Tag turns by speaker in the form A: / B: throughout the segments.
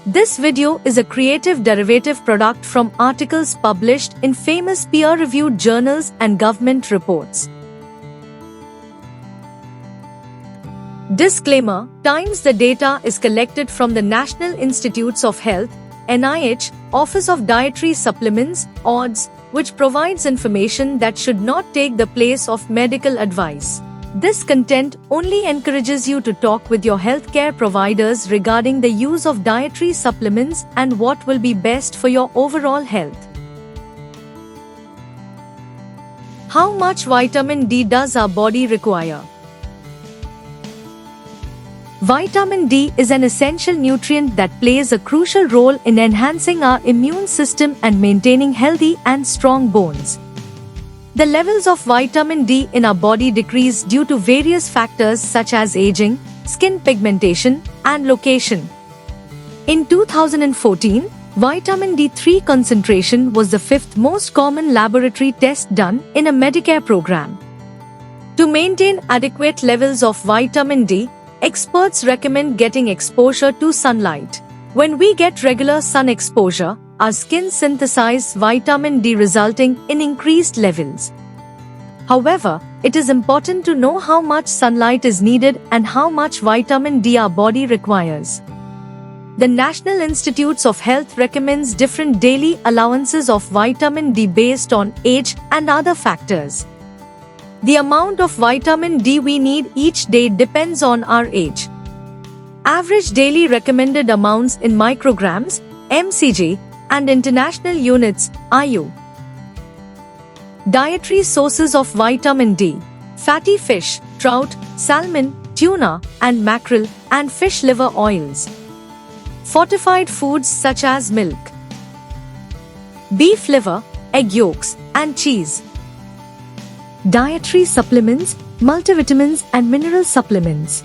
A: This video is a creative derivative product from articles published in famous peer-reviewed journals and government reports. Disclaimer: Times the data is collected from the National Institutes of Health, NIH, Office of Dietary Supplements, ODS, which provides information that should not take the place of medical advice. This content only encourages you to talk with your healthcare providers regarding the use of dietary supplements and what will be best for your overall health. How much vitamin D does our body require? Vitamin D is an essential nutrient that plays a crucial role in enhancing our immune system and maintaining healthy and strong bones. The levels of vitamin D in our body decrease due to various factors such as aging, skin pigmentation, and location. In 2014, vitamin D3 concentration was the fifth most common laboratory test done in a Medicare program. To maintain adequate levels of vitamin D, experts recommend getting exposure to sunlight. When we get regular sun exposure, our skin synthesizes vitamin D, resulting in increased levels. However, it is important to know how much sunlight is needed and how much vitamin D our body requires. The National Institutes of Health recommends different daily allowances of vitamin D based on age and other factors. The amount of vitamin D we need each day depends on our age. Average daily recommended amounts in micrograms, mcg, and international units, IU. Dietary sources of vitamin D: fatty fish, trout, salmon, tuna, and mackerel, and fish liver oils. Fortified foods such as milk, beef liver, egg yolks, and cheese. Dietary supplements, multivitamins and mineral supplements.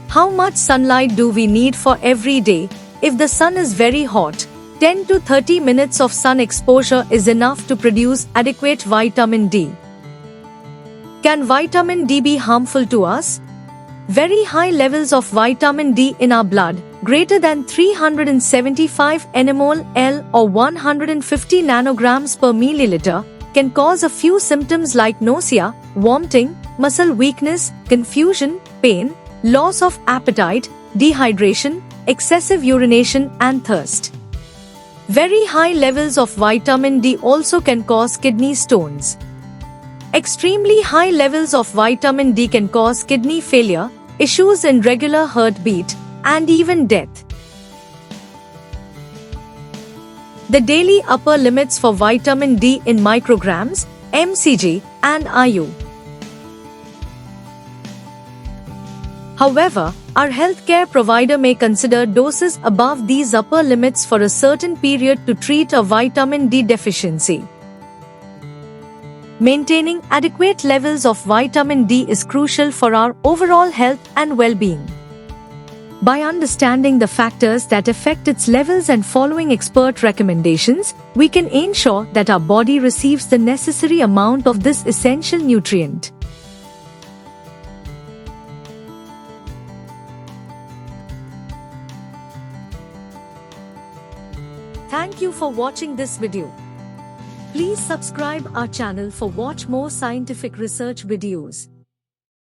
A: How much sunlight do we need for every day? If the sun is very hot, 10 to 30 minutes of sun exposure is enough to produce adequate vitamin D. Can vitamin D be harmful to us? Very high levels of vitamin D in our blood, greater than 375 nmol L or 150 nanograms per milliliter, can cause a few symptoms like nausea, vomiting, muscle weakness, confusion, pain, loss of appetite, dehydration, excessive urination, and thirst. Very high levels of vitamin D also can cause kidney stones. Extremely high levels of vitamin D can cause kidney failure, issues in regular heartbeat, and even death. The daily upper limits for vitamin D in micrograms, mcg, and IU. However, our healthcare provider may consider doses above these upper limits for a certain period to treat a vitamin D deficiency. Maintaining adequate levels of vitamin D is crucial for our overall health and well-being. By understanding the factors that affect its levels and following expert recommendations, we can ensure that our body receives the necessary amount of this essential nutrient. Thank you for watching this video. Please subscribe our channel for watch more scientific research videos.